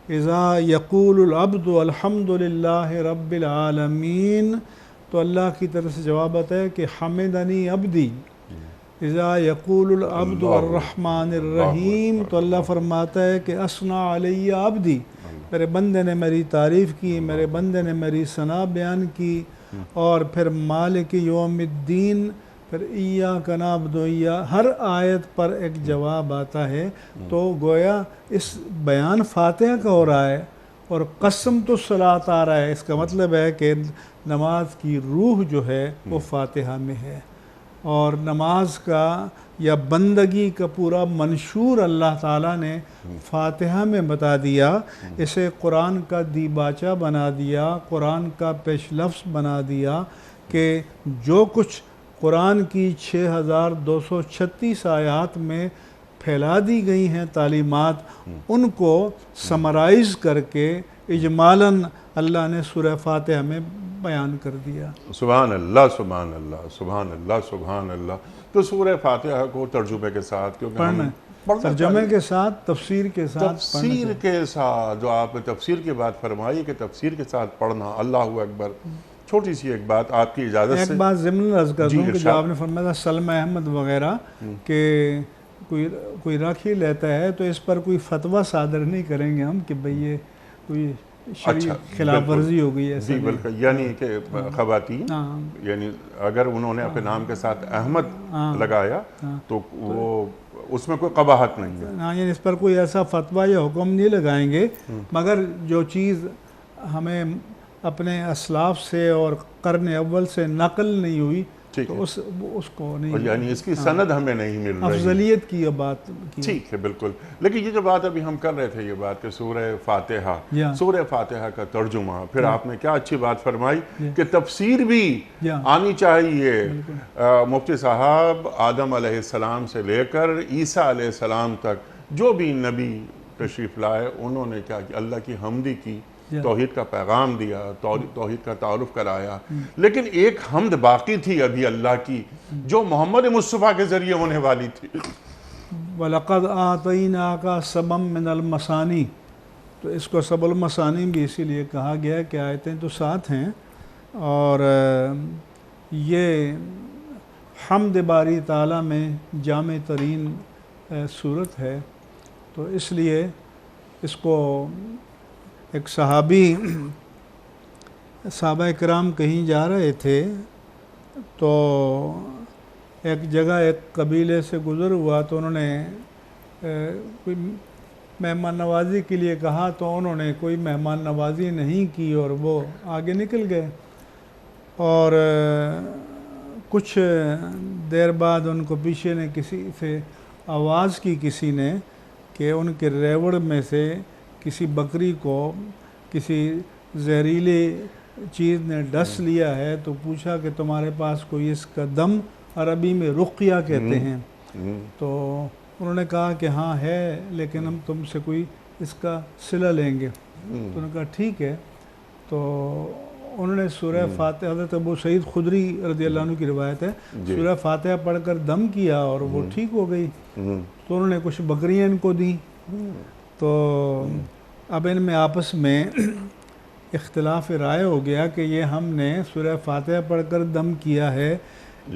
اذا یقول العبد الحمد للہ رب العالمین، تو اللہ کی طرف سے جواب آتا ہے کہ حمدنی عبدی۔ اذا یقول العبد الرحمن الرحیم، تو اللہ فرماتا ہے کہ اثنا علی عبدی، میرے بندے نے میری تعریف کی، میرے بندے نے میری ثنا بیان کی۔ اور پھر مالک یوم الدین، پھر ایاک نعبد و ایاک، ہر آیت پر ایک جواب آتا ہے۔ تو گویا اس بیان فاتحہ کا ہو رہا ہے اور قسمت الصلاۃ آ رہا ہے۔ اس کا مطلب ہے کہ نماز کی روح جو ہے وہ فاتحہ میں ہے، اور نماز کا یا بندگی کا پورا منشور اللہ تعالیٰ نے فاتحہ میں بتا دیا۔ اسے قرآن کا دیباچہ بنا دیا، قرآن کا پیش لفظ بنا دیا، کہ جو کچھ قرآن کی 6236 آیات میں پھیلا دی گئی ہیں تعلیمات، ان کو سمرائز کر کے اجمالاً اللہ نے سورہ فاتحہ میں بیان کر دیا۔ سبحان اللہ سبحان اللہ سبحان اللہ سبحان اللہ۔ تو سورہ فاتحہ کو ترجمے کے ساتھ، کیونکہ ترجمے کے ساتھ، تفسیر کے ساتھ، تفسیر کے ساتھ، جو آپ نے تفسیر کی بات فرمائی کہ تفسیر کے ساتھ پڑھنا، اللہ اکبر۔ چھوٹی سی ایک بات آپ کی اجازت سے، ایک بات ضمن عرض کر دوں کہ جو آپ نے فرمایا تھا سلمہ احمد وغیرہ، کہ کوئی رکھ ہی لیتا ہے تو اس پر کوئی فتویٰ صادر نہیں کریں گے ہم کہ بھئی یہ کوئی شریعت خلاف ورزی ہو گئی ہے. جی بالکل، یعنی کہ خواتین یعنی اگر انہوں نے اپنے نام کے ساتھ احمد لگایا تو وہ اس میں کوئی قباحت نہیں ہے. ہاں، یعنی اس پر کوئی ایسا فتویٰ یا حکم نہیں لگائیں گے، مگر جو چیز ہمیں اپنے اسلاف سے اور قرن اول سے نقل نہیں ہوئی تو اس کو نہیں، یعنی اس کی سند ہمیں نہیں مل رہی. افضلیت کی بات کی. ٹھیک ہے بالکل. لیکن یہ جو بات ابھی ہم کر رہے تھے، یہ بات کہ سورہ فاتحہ کا ترجمہ، پھر آپ نے کیا اچھی بات فرمائی کہ تفسیر بھی آنی چاہیے. مفتی صاحب آدم علیہ السلام سے لے کر عیسیٰ علیہ السلام تک جو بھی نبی تشریف لائے، انہوں نے کیا کہ اللہ کی حمدی کی، توحید کا پیغام دیا، توحید کا تعارف کرایا. لیکن ایک حمد باقی تھی ابھی اللہ کی، جو محمد مصطفیٰ کے ذریعے ہونے والی تھی. وَلَقَدْ آتَيْنَاكَ سَبًّا مِّنَ الْمَثَانِي، تو اس کو سب المثانی بھی اسی لیے کہا گیا ہے کہ آیتیں تو 7 ہیں، اور یہ حمد باری تعالیٰ میں جامع ترین صورت ہے. تو اس لیے اس کو ایک صحابہ کرام کہیں جا رہے تھے تو ایک جگہ ایک قبیلے سے گزر ہوا، تو انہوں نے کوئی مہمان نوازی کے لیے کہا، تو انہوں نے کوئی مہمان نوازی نہیں کی اور وہ آگے نکل گئے. اور کچھ دیر بعد ان کو پیچھے نے کسی سے آواز کی کسی نے کہ ان کے ریوڑ میں سے کسی بکری کو کسی زہریلی چیز نے ڈس لیا ہے. تو پوچھا کہ تمہارے پاس کوئی اس کا دم، عربی میں رقیہ کہتے ہیں. تو انہوں نے کہا کہ ہاں ہے، لیکن ہم تم سے کوئی اس کا صلہ لیں گے. تو انہوں نے کہا ٹھیک ہے. تو انہوں نے سورہ فاتحہ، حضرت ابو سعید خدری رضی اللہ عنہ کی روایت ہے، سورہ فاتحہ پڑھ کر دم کیا اور وہ ٹھیک ہو گئی. تو انہوں نے کچھ بکریاں ان کو دیں. تو اب ان میں آپس میں اختلاف رائے ہو گیا کہ یہ ہم نے سورہ فاتحہ پڑھ کر دم کیا ہے،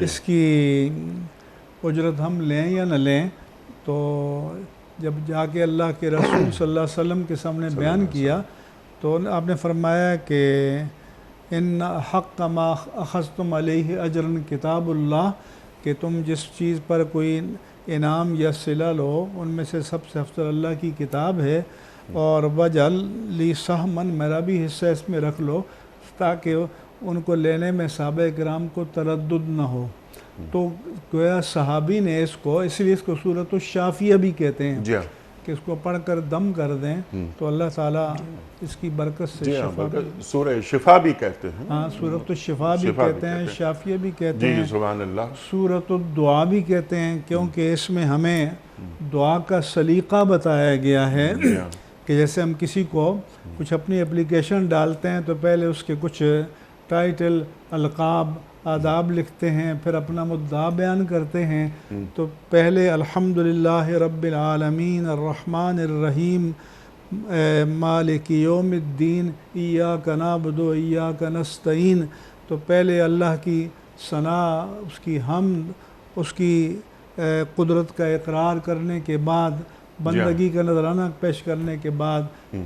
اس کی اجرت ہم لیں یا نہ لیں. تو جب جا کے اللہ کے رسول صلی اللہ علیہ وسلم کے سامنے بیان کیا تو آپ نے فرمایا کہ ان حق ما اخذتم علیہ اجرا کتاب اللہ، کہ تم جس چیز پر کوئی انعام یا صلہ لو ان میں سے سب سے افضل اللہ کی کتاب ہے. اور وجعل لی سہمن، میرا بھی حصہ اس میں رکھ لو، تاکہ ان کو لینے میں صحابہ کرام کو تردد نہ ہو. تو گویا صحابی نے اس کو، اس لیے اس کو سورۃ الشافیہ بھی کہتے ہیں، کہ اس کو پڑھ کر دم کر دیں تو اللہ تعالیٰ اس کی برکت سے شفا، سورہ شفا بھی کہتے ہیں. ہاں، سورۃ الشفا بھی کہتے ہیں، شافیہ بھی کہتے ہیں، سبحان اللہ، سورۃ الدعا بھی کہتے ہیں، کیونکہ اس میں ہمیں دعا کا سلیقہ بتایا گیا ہے کہ جیسے ہم کسی کو کچھ اپنی اپلیکیشن ڈالتے ہیں تو پہلے اس کے کچھ ٹائٹل، القاب، آداب لکھتے ہیں، پھر اپنا مدعا بیان کرتے ہیں. تو پہلے الحمدللہ رب العالمین الرحمن الرحیم مالک یوم الدین ایاک نعبد و ایاک نستعین. تو پہلے اللہ کی ثنا، اس کی حمد، اس کی قدرت کا اقرار کرنے کے بعد، بندگی کا نذرانہ پیش کرنے کے بعد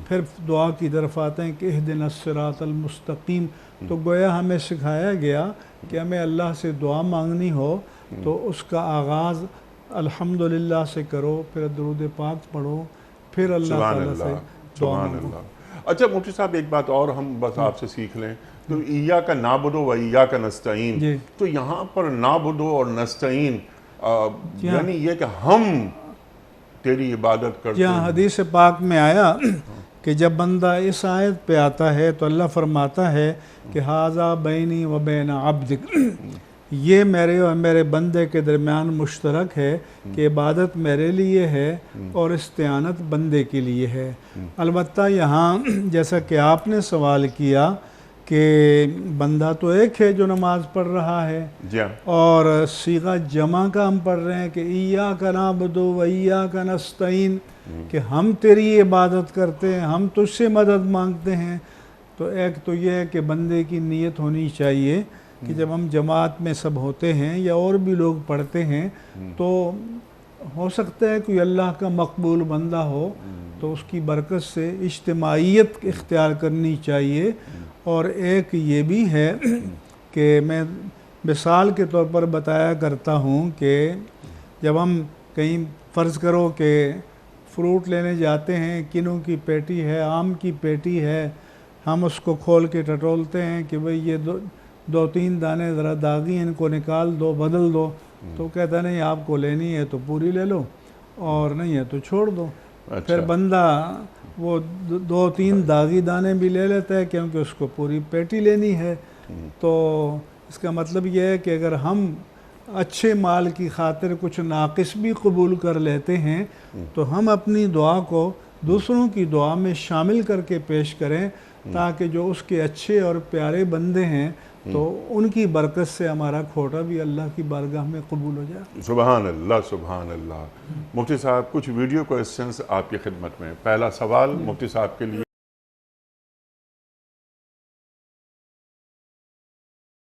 پھر دعا کی طرف آتے ہیں کہ اہدنا الصراط المستقیم. تو گویا ہمیں سکھایا گیا کہ ہمیں اللہ سے دعا مانگنی ہو تو اس کا آغاز الحمدللہ سے کرو، پھر درود پاک پڑھو، پھر اللہ تعالیٰ سے دعا مانگو. اچھا مفتی صاحب، ایک بات اور ہم بس آپ سے سیکھ لیں، تو ایاک نعبد و ایاک نستعین، تو یہاں پر نعبد اور نستعین یعنی یہ کہ ہم تیری عبادت کرتے ہیں. جہاں حدیث پاک میں آیا کہ جب بندہ اس آیت پہ آتا ہے تو اللہ فرماتا ہے کہ ھذا بینی و بین عبدک، یہ میرے اور میرے بندے کے درمیان مشترک ہے کہ عبادت میرے لیے ہے اور استعانت بندے کے لیے ہے. البتہ یہاں جیسا کہ آپ نے سوال کیا کہ بندہ تو ایک ہے جو نماز پڑھ رہا ہے، اور صیغہ جمع کا ہم پڑھ رہے ہیں کہ ایاک نعبد و ایاک نستعین، کہ ہم تیری عبادت کرتے ہیں، ہم تجھ سے مدد مانگتے ہیں. تو ایک تو یہ ہے کہ بندے کی نیت ہونی چاہیے کہ جب ہم جماعت میں سب ہوتے ہیں یا اور بھی لوگ پڑھتے ہیں تو ہو سکتا ہے کوئی اللہ کا مقبول بندہ ہو تو اس کی برکت سے اجتماعیت اختیار کرنی چاہیے. اور ایک یہ بھی ہے کہ میں مثال کے طور پر بتایا کرتا ہوں کہ جب ہم کہیں فرض کرو کہ فروٹ لینے جاتے ہیں، کنوں کی پیٹی ہے، آم کی پیٹی ہے، ہم اس کو کھول کے ٹٹولتے ہیں کہ بھئی یہ دو تین دانے ذرا داغی ہیں، ان کو نکال دو، بدل دو. تو کہتا نہیں آپ کو لینی ہے تو پوری لے لو اور نہیں ہے تو چھوڑ دو. پھر بندہ وہ دو تین داغی دانے بھی لے لیتا ہے کیونکہ اس کو پوری پیٹی لینی ہے. تو اس کا مطلب یہ ہے کہ اگر ہم اچھے مال کی خاطر کچھ ناقص بھی قبول کر لیتے ہیں تو ہم اپنی دعا کو دوسروں کی دعا میں شامل کر کے پیش کریں تاکہ جو اس کے اچھے اور پیارے بندے ہیں تو ان کی برکت سے ہمارا کھوٹا بھی اللہ کی بارگاہ میں قبول ہو جائے. سبحان اللہ سبحان اللہ. مفتی صاحب کچھ ویڈیو کوئسچنز آپ کی خدمت میں. پہلا سوال مفتی صاحب کے لیے.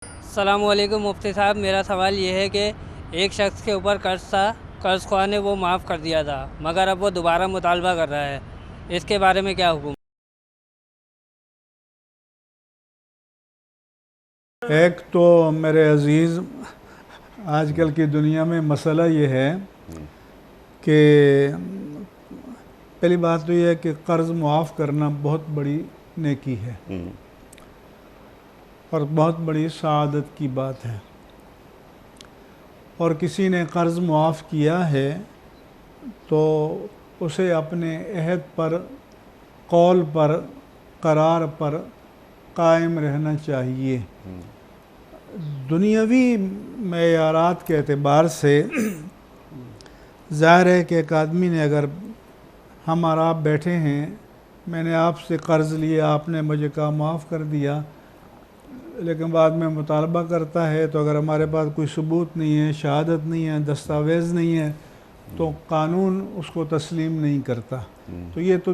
السلام علیکم مفتی صاحب، میرا سوال یہ ہے کہ ایک شخص کے اوپر قرض تھا، قرض خواہ نے وہ معاف کر دیا تھا مگر اب وہ دوبارہ مطالبہ کر رہا ہے، اس کے بارے میں کیا حکم؟ ایک تو میرے عزیز آج کل کی دنیا میں مسئلہ یہ ہے کہ پہلی بات تو یہ ہے کہ قرض معاف کرنا بہت بڑی نیکی ہے اور بہت بڑی سعادت کی بات ہے. اور کسی نے قرض معاف کیا ہے تو اسے اپنے عہد پر، قول پر، قرار پر قائم رہنا چاہیے. دنیاوی معیارات کے اعتبار سے ظاہر ہے کہ ایک آدمی نے اگر ہم اور آپ بیٹھے ہیں، میں نے آپ سے قرض لیا، آپ نے مجھے کہا معاف کر دیا، لیکن بعد میں مطالبہ کرتا ہے تو اگر ہمارے پاس کوئی ثبوت نہیں ہے، شہادت نہیں ہے، دستاویز نہیں ہے تو قانون اس کو تسلیم نہیں کرتا. تو یہ تو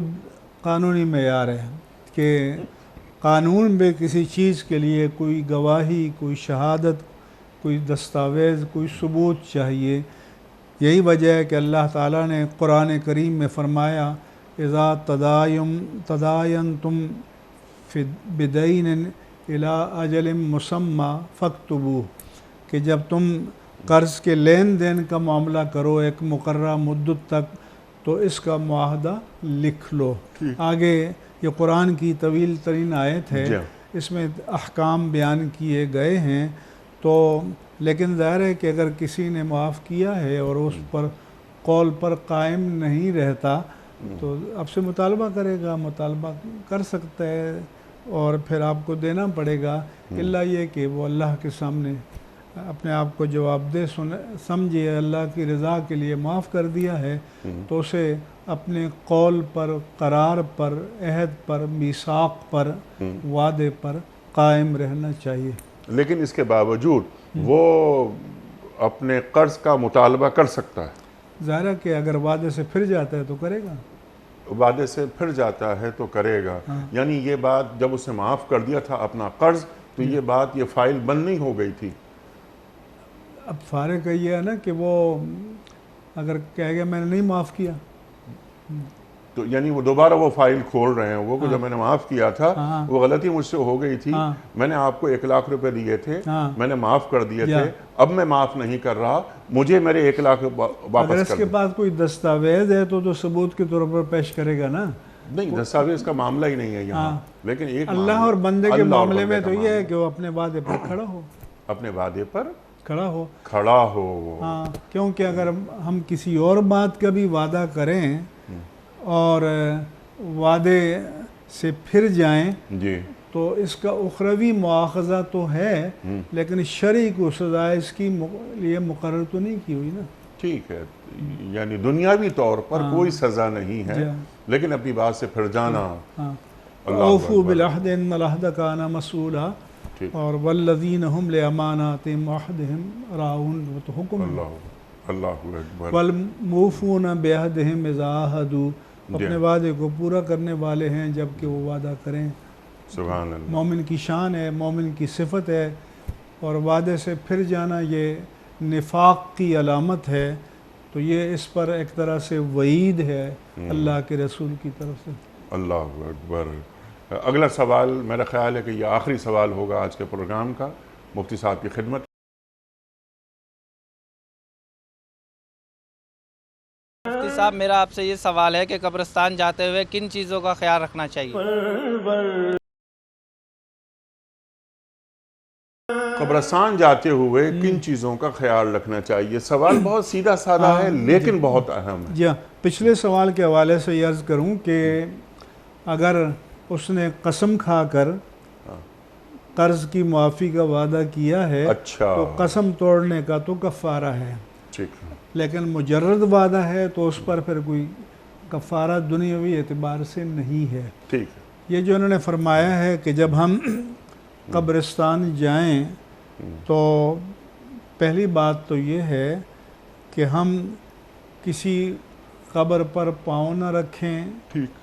قانونی معیار ہے کہ قانون میں کسی چیز کے لیے کوئی گواہی، کوئی شہادت، کوئی دستاویز، کوئی ثبوت چاہیے. یہی وجہ ہے کہ اللہ تعالیٰ نے قرآن کریم میں فرمایا اذا تداینتم بدین الی اجل مسمی فاکتبوہ، کہ جب تم قرض کے لین دین کا معاملہ کرو ایک مقررہ مدت تک تو اس کا معاہدہ لکھ لو. آگے یہ قرآن کی طویل ترین آیت ہے، اس میں احکام بیان کیے گئے ہیں. تو لیکن ظاہر ہے کہ اگر کسی نے معاف کیا ہے اور اس پر قول پر قائم نہیں رہتا تو آپ سے مطالبہ کرے گا، مطالبہ کر سکتا ہے اور پھر آپ کو دینا پڑے گا، الا یہ کہ وہ اللہ کے سامنے اپنے آپ کو جواب دہ سمجھے، اللہ کی رضا کے لیے معاف کر دیا ہے تو اسے اپنے قول پر، قرار پر، عہد پر، میثاق پر، وعدے پر قائم رہنا چاہیے. لیکن اس کے باوجود وہ اپنے قرض کا مطالبہ کر سکتا ہے. ظاہر ہے کہ اگر وعدے سے پھر جاتا ہے تو کرے گا. وعدے سے پھر جاتا ہے تو کرے گا. یعنی یہ بات جب اسے معاف کر دیا تھا اپنا قرض تو یہ بات، یہ فائل بند نہیں ہو گئی تھی. اب فارغ کا یہ ہے نا کہ وہ اگر کہے گا میں نے نہیں معاف کیا تو یعنی وہ دوبارہ وہ فائل کھول رہے ہیں وہ کہ جب میں نے معاف کیا تھا وہ غلطی مجھ سے ہو گئی تھی، میں نے آپ کو 1 لاکھ روپے دیے تھے، میں نے معاف کر دیے تھے، اب میں معاف نہیں کر رہا، مجھے میرے 1 لاکھ واپس اگر اس کے پاس کوئی دستاویز ہے تو ثبوت کے طور پر پیش کرے گا نا. نہیں، دستاویز کا معاملہ ہی نہیں ہے یہاں. لیکن ایک اللہ اور بندے کے معاملے میں تو یہ ہے کہ وہ اپنے وعدے پر کھڑا ہو، اپنے وعدے پر کھڑا ہو. ہاں، کیونکہ اگر ہم کسی اور بات کا بھی وعدہ کریں اور وعدے سے پھر جائیں تو اس کا اخروی مواخذہ تو ہے لیکن شرعی کو سزا اس کی لیے مقرر تو نہیں کی ہوئی نا. ٹھیک ہے، یعنی دنیاوی طور پر کوئی سزا نہیں ہے لیکن اپنی بات سے پھر جانا. اوفوا بالعہد ان العہد کان مسئولا، اور والذین ہم لاماناتہم وعہدہم راعون، وہ تو حکم ہے. اللہ اکبر. والموفون بعہدہم اذا عاہدوا، اپنے وعدے کو پورا کرنے والے ہیں جب کہ وہ وعدہ کریں. سبحان اللہ. مومن کی شان ہے، مومن کی صفت ہے، اور وعدے سے پھر جانا یہ نفاق کی علامت ہے. تو یہ اس پر ایک طرح سے وعید ہے اللہ کے رسول کی طرف سے۔ اللہ اکبر۔ اگلا سوال میرا خیال ہے کہ یہ آخری سوال ہوگا آج کے پروگرام کا، مفتی صاحب کی خدمت۔ مفتی صاحب، میرا آپ سے یہ سوال ہے کہ قبرستان جاتے ہوئے کن چیزوں کا خیال رکھنا چاہیے؟ قبرستان جاتے ہوئے کن چیزوں کا خیال رکھنا چاہیے؟ سوال بہت سیدھا سادہ ہے لیکن بہت اہم ہے۔ جی ہاں، پچھلے سوال کے حوالے سے یہ عرض کروں کہ اگر اس نے قسم کھا کر قرض کی معافی کا وعدہ کیا ہے اچھا، تو قسم توڑنے کا تو کفارہ ہے، ٹھیک ہے، لیکن مجرد وعدہ ہے تو اس پر پھر کوئی کفارہ دنیاوی اعتبار سے نہیں ہے۔ ٹھیک ہے۔ یہ جو انہوں نے فرمایا ہے کہ جب ہم قبرستان جائیں تو پہلی بات تو یہ ہے کہ ہم کسی قبر پر پاؤں نہ رکھیں، ٹھیک،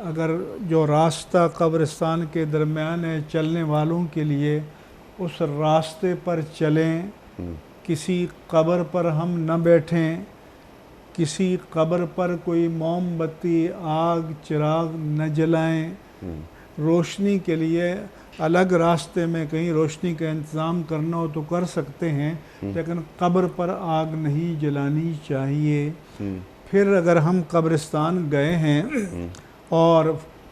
اگر جو راستہ قبرستان کے درمیان ہے چلنے والوں کے لیے اس راستے پر چلیں، کسی قبر پر ہم نہ بیٹھیں، کسی قبر پر کوئی موم بتی آگ چراغ نہ جلائیں، روشنی کے لیے الگ راستے میں کہیں روشنی کا انتظام کرنا ہو تو کر سکتے ہیں، لیکن قبر پر آگ نہیں جلانی چاہیے۔ پھر اگر ہم قبرستان گئے ہیں اور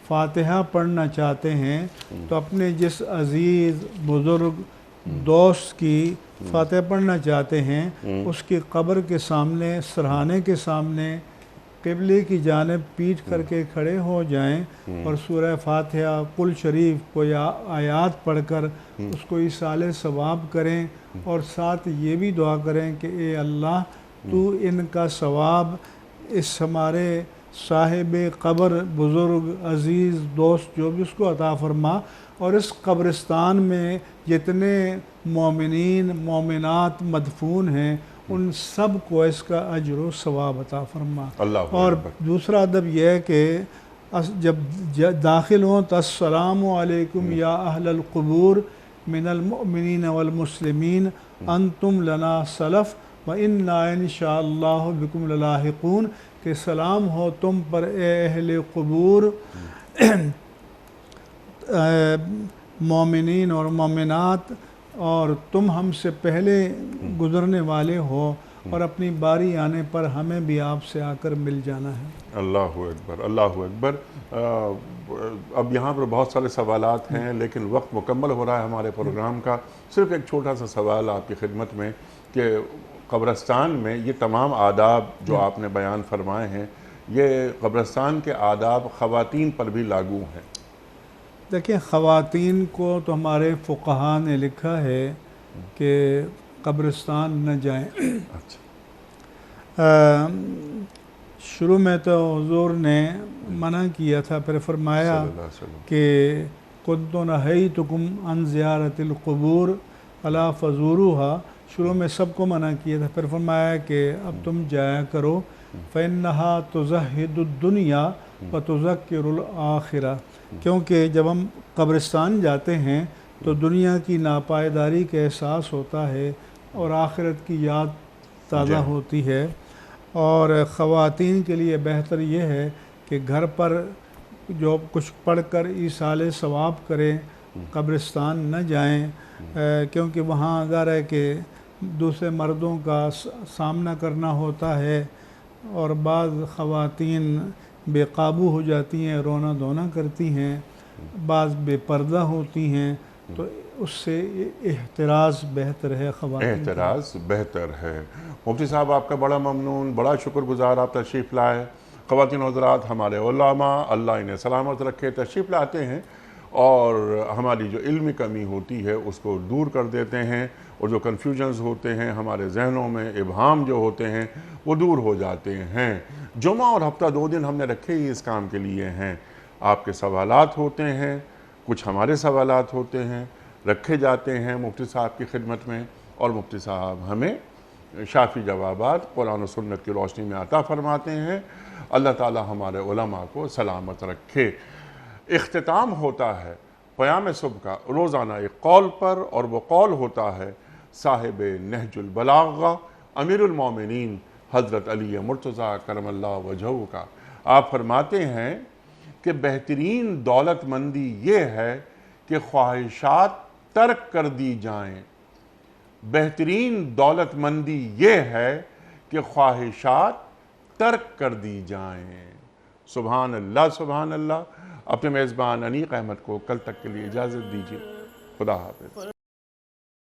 فاتحہ پڑھنا چاہتے ہیں تو اپنے جس عزیز بزرگ دوست کی فاتحہ پڑھنا چاہتے ہیں اس کی قبر کے سامنے، سرہانے کے سامنے قبلے کی جانب پیٹھ کر کے کھڑے ہو جائیں اور سورہ فاتحہ قل شریف کو یا آیات پڑھ کر اس کو ایصال ثواب کریں، اور ساتھ یہ بھی دعا کریں کہ اے اللہ تو ان کا ثواب اس ہمارے صاحب قبر بزرگ عزیز دوست جو بھی اس کو عطا فرما، اور اس قبرستان میں جتنے مومنین مومنات مدفون ہیں ان سب کو اس کا اجر و ثواب عطا فرما۔ اللہ اور اکبر۔ دوسرا ادب یہ ہے کہ جب داخل ہوں تو السلام علیکم یا اہل القبور من المؤمنین والمسلمین انتم لنا سلف وَإِنَّا إِنْ شَاءَ اللَّهُ بِكُمْ لَلَاحِقُونَ، کہ سلام ہو تم پر اے اہل قبور، مومنین اور مومنات، اور تم ہم سے پہلے گزرنے والے ہو، اور اپنی باری آنے پر ہمیں بھی آپ سے آ کر مل جانا ہے۔ اللہ اکبر، اللہ اکبر۔ اب یہاں پر بہت سارے سوالات ہیں لیکن وقت مکمل ہو رہا ہے ہمارے پروگرام کا۔ صرف ایک چھوٹا سا سوال آپ کی خدمت میں کہ قبرستان میں یہ تمام آداب جو آپ نے بیان فرمائے ہیں، یہ قبرستان کے آداب خواتین پر بھی لاگو ہیں؟ دیکھیں، خواتین کو تو ہمارے فقہاء نے لکھا ہے کہ قبرستان نہ جائیں۔ شروع میں تو حضور نے منع کیا تھا، پھر فرمایا صلی اللہ علیہ وسلم کہ كنت نہیتکم عن زیارت القبور الا فزوروها، شروع میں سب کو منع کیا تھا، پھر فرمایا کہ اب تم جایا کرو، فإنها تزہد الدنیا وتذکر الآخرہ، کیونکہ جب ہم قبرستان جاتے ہیں تو دنیا کی ناپائیداری کا احساس ہوتا ہے اور آخرت کی یاد تازہ ہوتی ہے۔ اور خواتین کے لیے بہتر یہ ہے کہ گھر پر جو کچھ پڑھ کر ایصال ثواب کریں، قبرستان نہ جائیں، کیونکہ وہاں ظاہر ہے کہ دوسرے مردوں کا سامنا کرنا ہوتا ہے، اور بعض خواتین بے قابو ہو جاتی ہیں، رونا دھونا کرتی ہیں، بعض بے پردہ ہوتی ہیں، تو اس سے احتراز بہتر ہے خواتین۔ احتراز بہتر ہے۔ مفتی صاحب آپ کا بڑا ممنون، بڑا شکر گزار، آپ تشریف لائے۔ خواتین و حضرات، ہمارے علماء اللہ انہیں سلامت رکھے تشریف لاتے ہیں اور ہماری جو علمی کمی ہوتی ہے اس کو دور کر دیتے ہیں، اور جو کنفیوژنز ہوتے ہیں ہمارے ذہنوں میں، ابہام جو ہوتے ہیں وہ دور ہو جاتے ہیں۔ جمعہ اور ہفتہ 2 دن ہم نے رکھے ہی اس کام کے لیے ہیں۔ آپ کے سوالات ہوتے ہیں، کچھ ہمارے سوالات ہوتے ہیں، رکھے جاتے ہیں مفتی صاحب کی خدمت میں، اور مفتی صاحب ہمیں شافی جوابات قرآن و سنت کی روشنی میں عطا فرماتے ہیں۔ اللہ تعالی ہمارے علماء کو سلامت رکھے۔ اختتام ہوتا ہے پیام صبح کا روزانہ ایک قول پر، اور وہ قول ہوتا ہے صاحب نہج البلاغہ امیر المومنین حضرت علی مرتضیٰ کرم اللہ وجہہ کا۔ آپ فرماتے ہیں کہ بہترین دولت مندی یہ ہے کہ خواہشات ترک کر دی جائیں، بہترین دولت مندی یہ ہے کہ خواہشات ترک کر دی جائیں۔ سبحان اللہ سبحان اللہ۔ اپنے میزبان انیق احمد کو کل تک کے لیے اجازت دیجیے۔ خدا حافظ۔